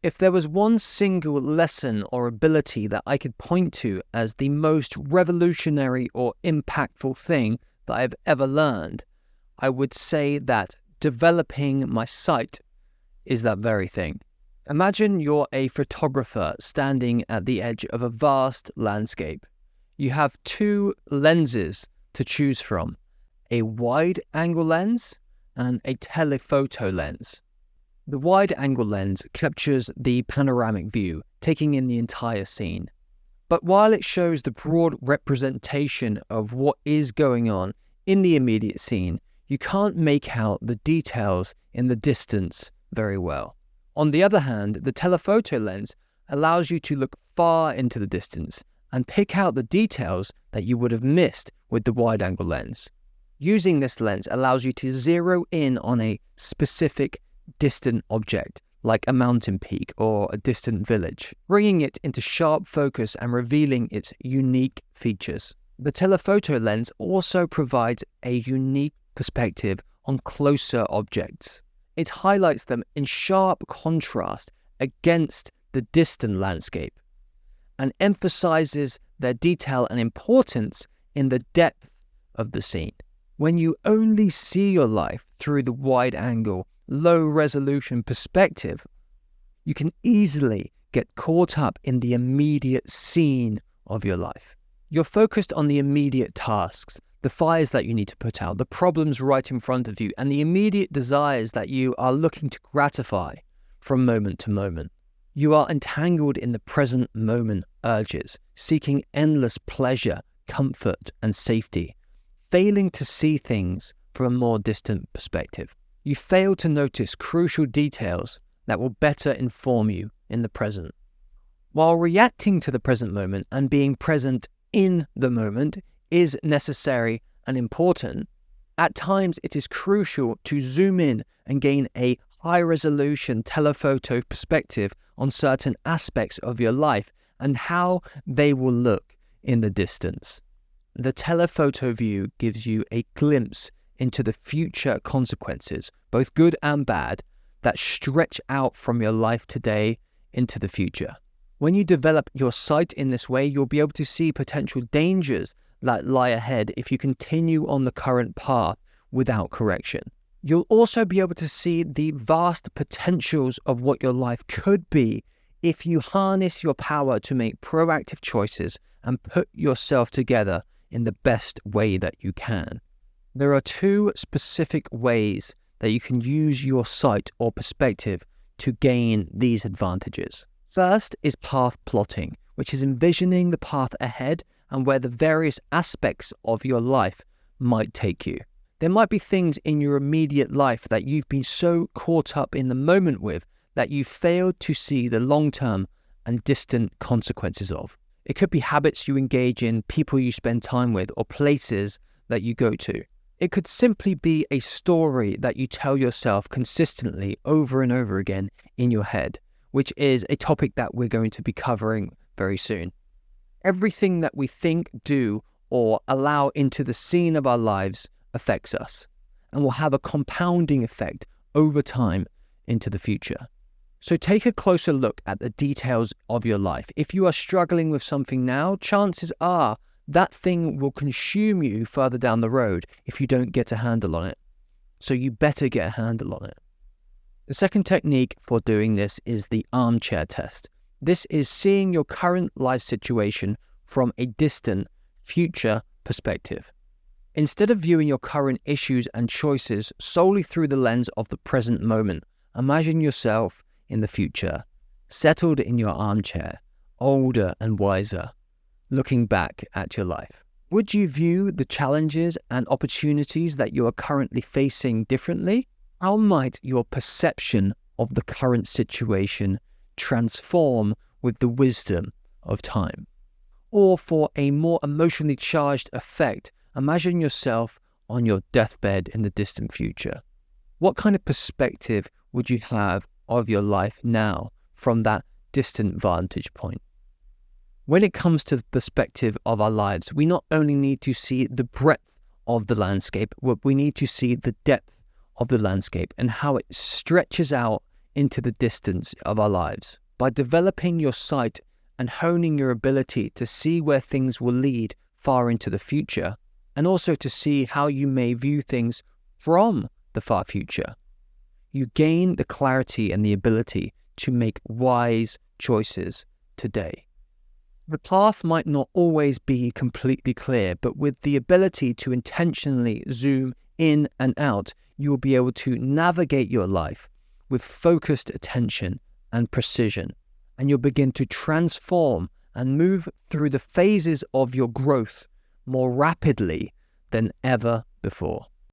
If there was one single lesson or ability that I could point to as the most revolutionary or impactful thing that I've ever learned, I would say that developing my sight is that very thing. Imagine you're a photographer standing at the edge of a vast landscape. You have two lenses to choose from, a wide-angle lens and a telephoto lens. The wide-angle lens captures the panoramic view, taking in the entire scene. But while it shows the broad representation of what is going on in the immediate scene, you can't make out the details in the distance very well. On the other hand, the telephoto lens allows you to look far into the distance and pick out the details that you would have missed with the wide-angle lens. Using this lens allows you to zero in on a specific distant object, like a mountain peak or a distant village, bringing it into sharp focus and revealing its unique features. The telephoto lens also provides a unique perspective on closer objects. It highlights them in sharp contrast against the distant landscape and emphasizes their detail and importance in the depth of the scene. When you only see your life through the wide-angle, low-resolution perspective, you can easily get caught up in the immediate scene of your life. You're focused on the immediate tasks, the fires that you need to put out, the problems right in front of you, and the immediate desires that you are looking to gratify from moment to moment. You are entangled in the present moment urges, seeking endless pleasure, comfort, and safety, failing to see things from a more distant perspective. You fail to notice crucial details that will better inform you in the present. While reacting to the present moment and being present in the moment is necessary and important, at times it is crucial to zoom in and gain a high-resolution telephoto perspective on certain aspects of your life and how they will look in the distance. The telephoto view gives you a glimpse into the future consequences, both good and bad, that stretch out from your life today into the future. When you develop your sight in this way, you'll be able to see potential dangers that lie ahead if you continue on the current path without correction. You'll also be able to see the vast potentials of what your life could be if you harness your power to make proactive choices and put yourself together in the best way that you can. There are two specific ways that you can use your sight or perspective to gain these advantages. First is path plotting, which is envisioning the path ahead and where the various aspects of your life might take you. There might be things in your immediate life that you've been so caught up in the moment with that you failed to see the long-term and distant consequences of. It could be habits you engage in, people you spend time with, or places that you go to. It could simply be a story that you tell yourself consistently over and over again in your head, which is a topic that we're going to be covering very soon. Everything that we think, do, or allow into the scene of our lives affects us and will have a compounding effect over time into the future. So take a closer look at the details of your life. If you are struggling with something now, chances are that thing will consume you further down the road if you don't get a handle on it. So you better get a handle on it. The second technique for doing this is the armchair test. This is seeing your current life situation from a distant future perspective. Instead of viewing your current issues and choices solely through the lens of the present moment, imagine yourself in the future, settled in your armchair, older and wiser, looking back at your life. Would you view the challenges and opportunities that you are currently facing differently? How might your perception of the current situation transform with the wisdom of time? Or for a more emotionally charged effect, imagine yourself on your deathbed in the distant future. What kind of perspective would you have of your life now from that distant vantage point? When it comes to the perspective of our lives, we not only need to see the breadth of the landscape, but we need to see the depth of the landscape and how it stretches out into the distance of our lives. By developing your sight and honing your ability to see where things will lead far into the future, and also to see how you may view things from the far future, you gain the clarity and the ability to make wise choices today. The path might not always be completely clear, but with the ability to intentionally zoom in and out, you will be able to navigate your life with focused attention and precision, and you'll begin to transform and move through the phases of your growth more rapidly than ever before.